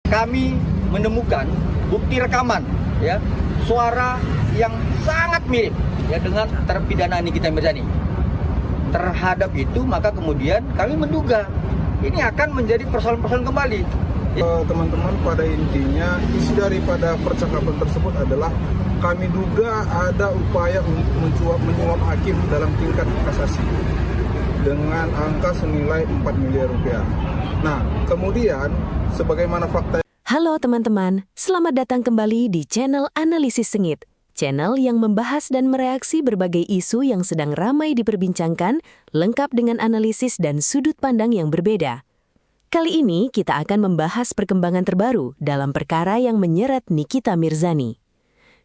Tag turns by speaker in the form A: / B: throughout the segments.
A: kami menemukan bukti rekaman ya, suara yang sangat mirip ya dengan terpidana Nikita Mirzani. Terhadap itu maka kemudian kami menduga ini akan menjadi persoalan-persoalan kembali.
B: Teman-teman, pada intinya isi daripada percakapan tersebut adalah kami duga ada upaya untuk menyuap hakim dalam tingkat kasasi dengan angka senilai 4 miliar rupiah. Nah, kemudian sebagaimana fakta.
C: Halo teman-teman, selamat datang kembali di channel Analisis Sengit. Channel yang membahas dan mereaksi berbagai isu yang sedang ramai diperbincangkan, lengkap dengan analisis dan sudut pandang yang berbeda. Kali ini kita akan membahas perkembangan terbaru dalam perkara yang menyeret Nikita Mirzani.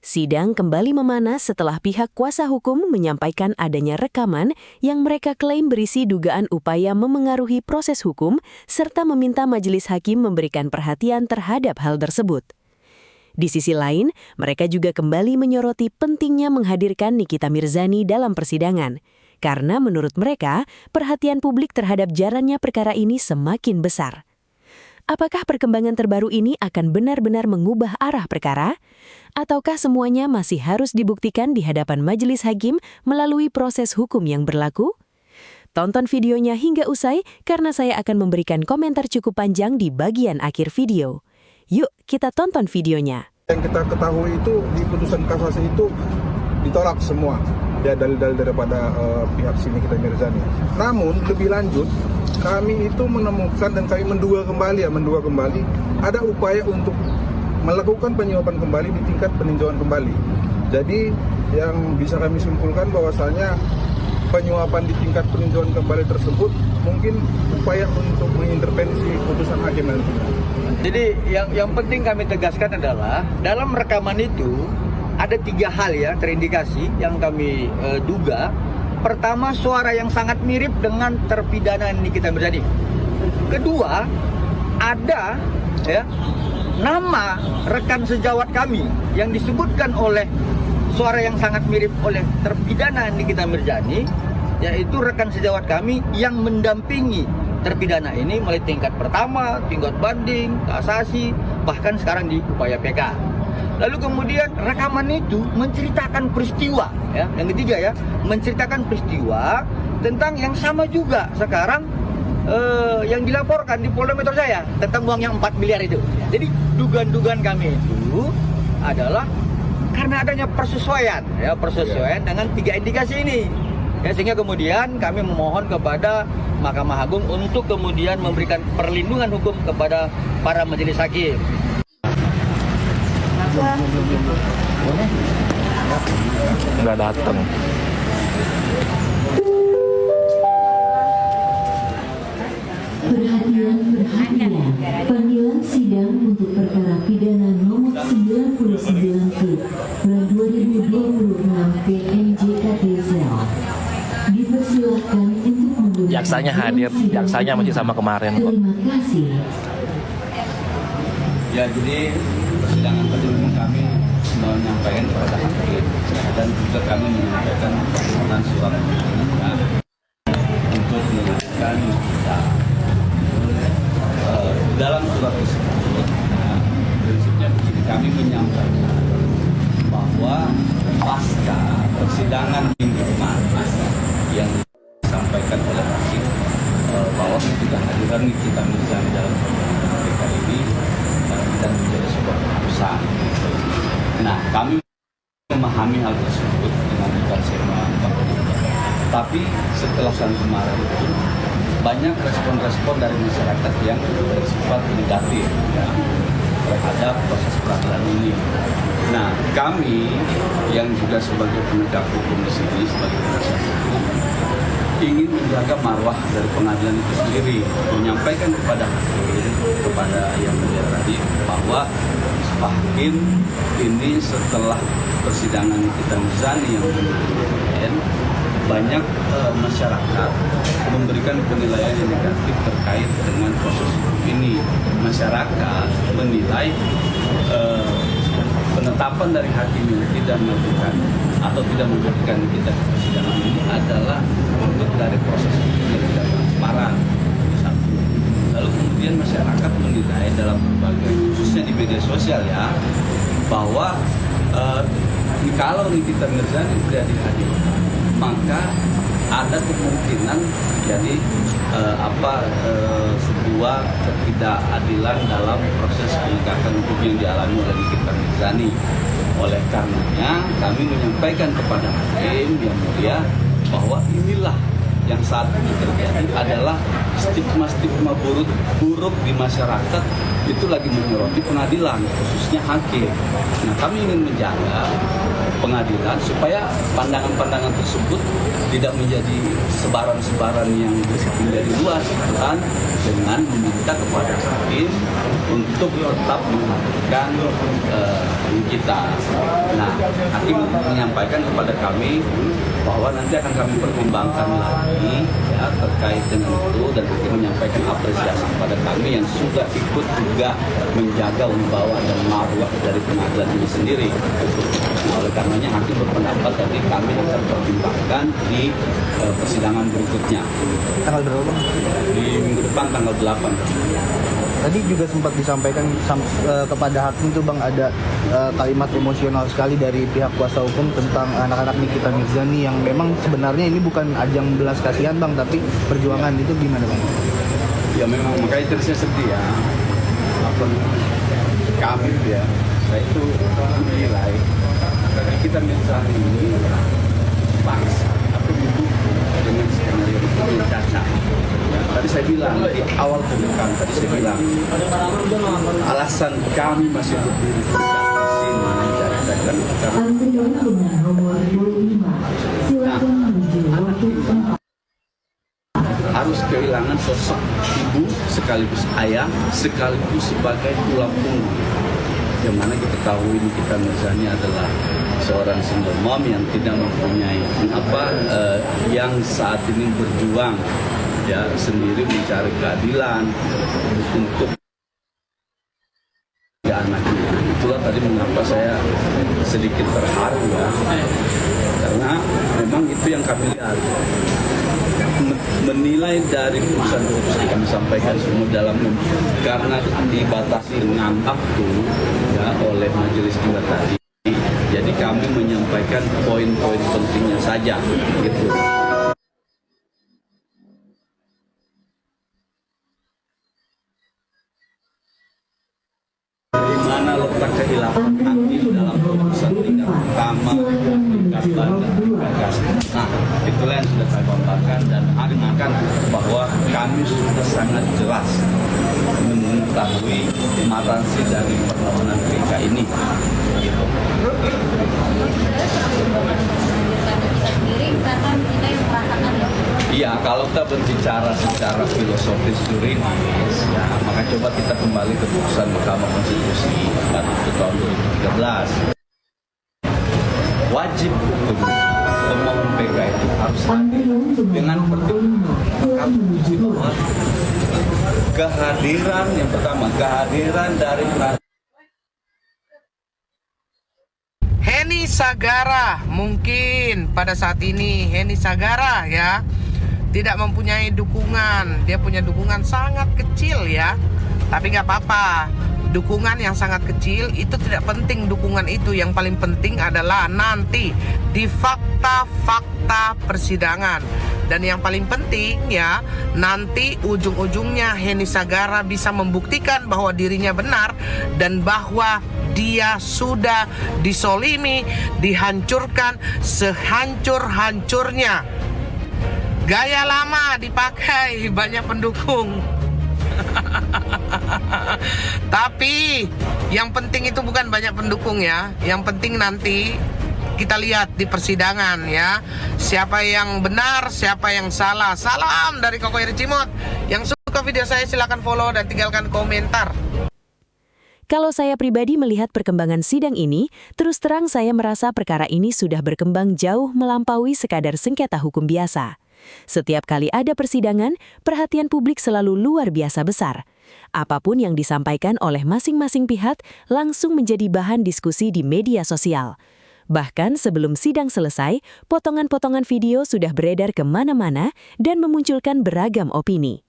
C: Sidang kembali memanas setelah pihak kuasa hukum menyampaikan adanya rekaman yang mereka klaim berisi dugaan upaya memengaruhi proses hukum serta meminta majelis hakim memberikan perhatian terhadap hal tersebut. Di sisi lain, mereka juga kembali menyoroti pentingnya menghadirkan Nikita Mirzani dalam persidangan, karena menurut mereka perhatian publik terhadap jalannya perkara ini semakin besar. Apakah perkembangan terbaru ini akan benar-benar mengubah arah perkara? Ataukah semuanya masih harus dibuktikan di hadapan majelis hakim melalui proses hukum yang berlaku? Tonton videonya hingga usai karena saya akan memberikan komentar cukup panjang di bagian akhir video. Yuk kita tonton videonya.
B: Yang kita ketahui itu di putusan kasasi itu ditolak semua ya, dalil-dalil daripada pihak sini Nikita Mirzani. Namun lebih lanjut kami itu menemukan dan kami menduga kembali ada upaya untuk melakukan penyuapan kembali di tingkat peninjauan kembali. Jadi yang bisa kami simpulkan bahwasanya penyuapan di tingkat peninjauan kembali tersebut mungkin upaya untuk mengintervensi putusan hakim nantinya.
A: Jadi yang penting kami tegaskan adalah dalam rekaman itu ada 3 hal ya terindikasi yang kami duga. Pertama, suara yang sangat mirip dengan terpidana Nikita Mirzani. Kedua, ada ya nama rekan sejawat kami yang disebutkan oleh suara yang sangat mirip oleh terpidana Nikita Mirzani, yaitu rekan sejawat kami yang mendampingi terpidana ini mulai tingkat pertama, tingkat banding, kasasi, bahkan sekarang di upaya PK. Lalu kemudian rekaman itu menceritakan peristiwa, ya. Yang ketiga ya, menceritakan peristiwa tentang yang sama juga sekarang yang dilaporkan di Polda Metro Jaya tentang uang yang 4 miliar itu. Jadi dugaan-dugaan kami itu adalah karena adanya persesuaian dengan 3 indikasi ini. Ya, sehingga kemudian kami memohon kepada Mahkamah Agung untuk kemudian memberikan perlindungan hukum kepada para majelis hakim.
D: Nggak datang.
E: Perhatian. Panggilan sidang untuk perkara pidana nomor 99/2026 PNJKT-Sel. Dipersilakan untuk menggunakan
D: Jaksanya hadir, jaksanya masih sama kemarin kok.
E: Terima kasih.
F: Ya, jadi persidangan tadi kami menyampaikan kepada hakim dan juga kami menyampaikan permohonan surat untuk mengajukan dalam surat tersebut. Prinsipnya begini, kami menyampaikan bahwa pasca persidangan minggu kemarin yang disampaikan oleh hakim bahwa ketidakhadiran Nikita Mirzani dalam persidangan KPK ini dan menjadi sebuah keputusan. Nah, kami memahami hal tersebut dengan bukan tapi setelah kemarin itu banyak respon-respon dari masyarakat yang bersifat negatif ya, terhadap proses peradilan ini. Nah, kami yang juga sebagai penegak hukum di sini, sebagai penasihat hukum, ingin menjaga marwah dari pengadilan itu sendiri, menyampaikan kepada hakim, kepada yang mulia tadi, bahwa hakim ini setelah persidangan Nikita Mirzani yang kemudian banyak masyarakat memberikan penilaian yang negatif terkait dengan proses hukum ini. Masyarakat menilai penetapan dari hakim yang tidak melakukan atau tidak memberikan kita persidangan ini adalah untuk dari proses hukum yang tidak transparan. Satu. Lalu kemudian masyarakat menilai dalam berbagai media sosial ya, bahwa kalau Nikita Mirzani tidak dihadirkan, maka ada kemungkinan jadi sebuah ketidakadilan dalam proses penegakan hukum yang dialami oleh Nikita Mirzani. Oleh karenanya kami menyampaikan kepada hakim yang mulia bahwa inilah yang saat ini terjadi adalah stigma-stigma buruk di masyarakat itu lagi menyoroti pengadilan, khususnya hakim. Nah, kami ingin menjaga pengadilan supaya pandangan-pandangan tersebut tidak menjadi sebaran-sebaran yang menjadi luas, dan dengan meminta kepada hakim untuk tetap menghadirkan kita. Nah, hakim menyampaikan kepada kami bahwa nanti akan kami pertimbangkan lagi ya terkait dengan itu, dan hakim menyampaikan apresiasi kepada kami yang sudah ikut juga menjaga wibawa dan marwah dari pengadilan ini sendiri. Nah, oleh karenanya hakim berpendapat tadi kami akan pertimbangkan di persidangan berikutnya.
G: Tanggal berapa?
F: Di minggu depan tanggal 8.
G: Tadi juga sempat disampaikan kepada hakim tuh Bang, ada kalimat emosional sekali dari pihak kuasa hukum tentang anak-anak Nikita Mirzani yang memang sebenarnya ini bukan ajang belas kasihan Bang, tapi perjuangan. Itu gimana Bang?
F: Ya memang makanya terus saya sedih ya. Kami ya, saya itu menilai Nikita Mirzani ini bangsa atau didukung dengan skenario hukum yang cacat. Ya, tadi saya bilang di awal pembukaan, tadi saya bilang alasan kami masih berdiri di sini mencari keadilan karena
E: Antrian dengan nomor 25. Silakan menuju waktu 4.
F: harus kehilangan sosok ibu sekaligus ayah sekaligus sebagai tulang punggung. Yang mana kita tahu Nikita Mirzani adalah seorang single mom yang tidak mempunyai yang saat ini berjuang ya sendiri mencari keadilan untuk anaknya. Itulah tadi mengapa saya sedikit terharu ya, karena memang itu yang kami lihat. Menilai dari putusan-putusan yang kami sampaikan semua dalam karena dibatasi dengan waktu ya oleh majelis juga tadi. Jadi kami menyampaikan poin-poin pentingnya saja gitu. Di mana letak kehilafan hakim dalam putusan tingkat pertama tingkat bandar. Nah, itulah yang sudah saya paparkan dan mengatakan bahwa kami sudah sangat jelas mengetahui maransi dari perlawanan PK ini. Gitu. Iya, kalau kita berbicara secara filosofis juridis, ya, maka coba kita kembali ke putusan Mahkamah Konstitusi pada tahun 2013. Wajib hukum pemohon PK itu harus dengan pertimbangan kehadiran yang pertama, kehadiran dari
H: Heni Sagara. Mungkin pada saat ini Heni Sagara ya tidak mempunyai dukungan. Dia punya dukungan sangat kecil ya, tapi nggak apa-apa. Dukungan yang sangat kecil itu tidak penting. Dukungan itu yang paling penting adalah nanti di fakta-fakta persidangan. Dan yang paling penting ya, nanti ujung-ujungnya Heni Sagara bisa membuktikan bahwa dirinya benar dan bahwa dia sudah disolimi, dihancurkan sehancur-hancurnya. Gaya lama dipakai banyak pendukung. Tapi yang penting itu bukan banyak pendukung ya. Yang penting nanti kita lihat di persidangan ya, siapa yang benar, siapa yang salah. Salam dari Koko Iri Cimot. Yang suka video saya silakan follow dan tinggalkan komentar.
C: Kalau saya pribadi melihat perkembangan sidang ini, terus terang saya merasa perkara ini sudah berkembang jauh melampaui sekadar sengketa hukum biasa. Setiap kali ada persidangan, perhatian publik selalu luar biasa besar. Apapun yang disampaikan oleh masing-masing pihak langsung menjadi bahan diskusi di media sosial. Bahkan sebelum sidang selesai, potongan-potongan video sudah beredar kemana-mana dan memunculkan beragam opini.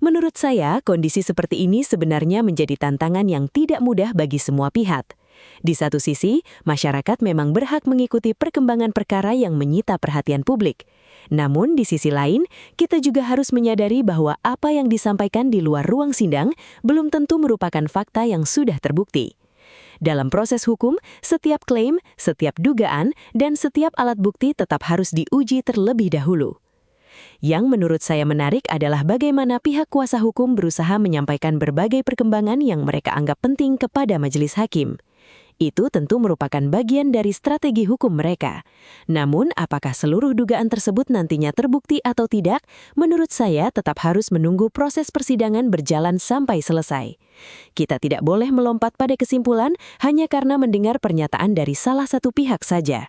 C: Menurut saya, kondisi seperti ini sebenarnya menjadi tantangan yang tidak mudah bagi semua pihak. Di satu sisi, masyarakat memang berhak mengikuti perkembangan perkara yang menyita perhatian publik. Namun, di sisi lain, kita juga harus menyadari bahwa apa yang disampaikan di luar ruang sidang belum tentu merupakan fakta yang sudah terbukti. Dalam proses hukum, setiap klaim, setiap dugaan, dan setiap alat bukti tetap harus diuji terlebih dahulu. Yang menurut saya menarik adalah bagaimana pihak kuasa hukum berusaha menyampaikan berbagai perkembangan yang mereka anggap penting kepada majelis hakim. Itu tentu merupakan bagian dari strategi hukum mereka. Namun, apakah seluruh dugaan tersebut nantinya terbukti atau tidak, menurut saya tetap harus menunggu proses persidangan berjalan sampai selesai. Kita tidak boleh melompat pada kesimpulan hanya karena mendengar pernyataan dari salah satu pihak saja.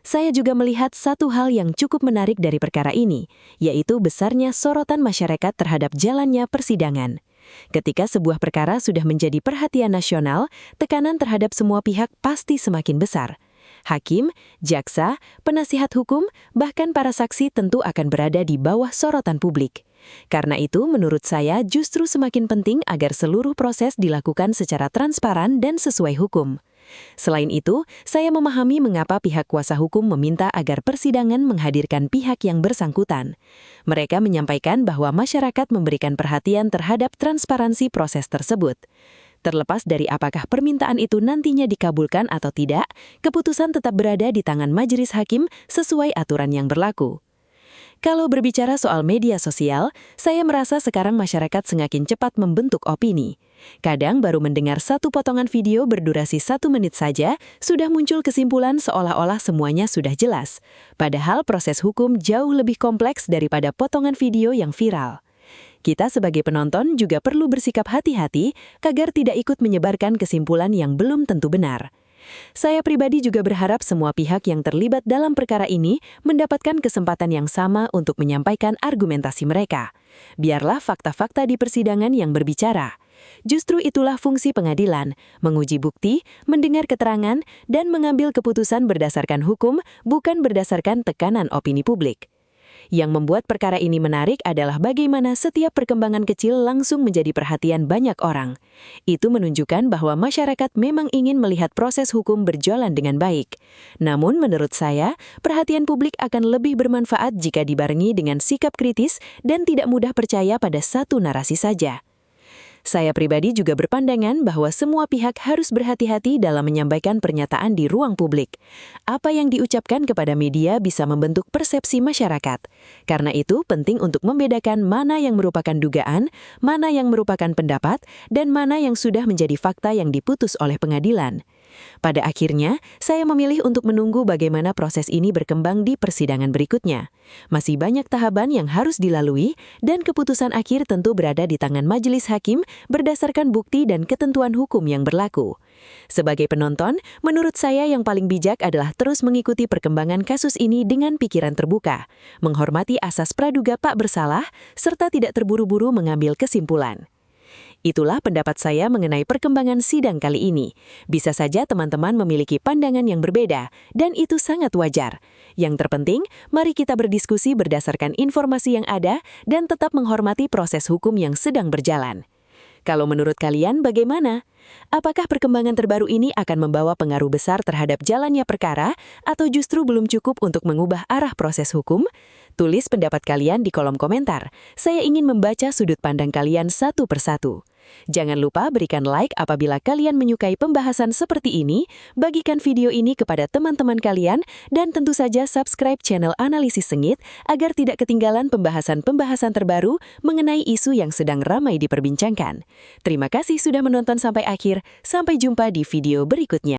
C: Saya juga melihat satu hal yang cukup menarik dari perkara ini, yaitu besarnya sorotan masyarakat terhadap jalannya persidangan. Ketika sebuah perkara sudah menjadi perhatian nasional, tekanan terhadap semua pihak pasti semakin besar. Hakim, jaksa, penasihat hukum, bahkan para saksi tentu akan berada di bawah sorotan publik. Karena itu, menurut saya justru semakin penting agar seluruh proses dilakukan secara transparan dan sesuai hukum. Selain itu, saya memahami mengapa pihak kuasa hukum meminta agar persidangan menghadirkan pihak yang bersangkutan. Mereka menyampaikan bahwa masyarakat memberikan perhatian terhadap transparansi proses tersebut. Terlepas dari apakah permintaan itu nantinya dikabulkan atau tidak, keputusan tetap berada di tangan majelis hakim sesuai aturan yang berlaku. Kalau berbicara soal media sosial, saya merasa sekarang masyarakat semakin cepat membentuk opini. Kadang baru mendengar satu potongan video berdurasi 1 menit saja, sudah muncul kesimpulan seolah-olah semuanya sudah jelas. Padahal proses hukum jauh lebih kompleks daripada potongan video yang viral. Kita sebagai penonton juga perlu bersikap hati-hati agar tidak ikut menyebarkan kesimpulan yang belum tentu benar. Saya pribadi juga berharap semua pihak yang terlibat dalam perkara ini mendapatkan kesempatan yang sama untuk menyampaikan argumentasi mereka. Biarlah fakta-fakta di persidangan yang berbicara. Justru itulah fungsi pengadilan, menguji bukti, mendengar keterangan, dan mengambil keputusan berdasarkan hukum, bukan berdasarkan tekanan opini publik. Yang membuat perkara ini menarik adalah bagaimana setiap perkembangan kecil langsung menjadi perhatian banyak orang. Itu menunjukkan bahwa masyarakat memang ingin melihat proses hukum berjalan dengan baik. Namun menurut saya, perhatian publik akan lebih bermanfaat jika dibarengi dengan sikap kritis dan tidak mudah percaya pada satu narasi saja. Saya pribadi juga berpandangan bahwa semua pihak harus berhati-hati dalam menyampaikan pernyataan di ruang publik. Apa yang diucapkan kepada media bisa membentuk persepsi masyarakat. Karena itu penting untuk membedakan mana yang merupakan dugaan, mana yang merupakan pendapat, dan mana yang sudah menjadi fakta yang diputus oleh pengadilan. Pada akhirnya, saya memilih untuk menunggu bagaimana proses ini berkembang di persidangan berikutnya. Masih banyak tahapan yang harus dilalui, dan keputusan akhir tentu berada di tangan majelis hakim berdasarkan bukti dan ketentuan hukum yang berlaku. Sebagai penonton, menurut saya yang paling bijak adalah terus mengikuti perkembangan kasus ini dengan pikiran terbuka, menghormati asas praduga tak bersalah, serta tidak terburu-buru mengambil kesimpulan. Itulah pendapat saya mengenai perkembangan sidang kali ini. Bisa saja teman-teman memiliki pandangan yang berbeda, dan itu sangat wajar. Yang terpenting, mari kita berdiskusi berdasarkan informasi yang ada dan tetap menghormati proses hukum yang sedang berjalan. Kalau menurut kalian bagaimana? Apakah perkembangan terbaru ini akan membawa pengaruh besar terhadap jalannya perkara atau justru belum cukup untuk mengubah arah proses hukum? Tulis pendapat kalian di kolom komentar. Saya ingin membaca sudut pandang kalian satu persatu. Jangan lupa berikan like apabila kalian menyukai pembahasan seperti ini, bagikan video ini kepada teman-teman kalian, dan tentu saja subscribe channel Analisis Sengit agar tidak ketinggalan pembahasan-pembahasan terbaru mengenai isu yang sedang ramai diperbincangkan. Terima kasih sudah menonton sampai akhir, sampai jumpa di video berikutnya.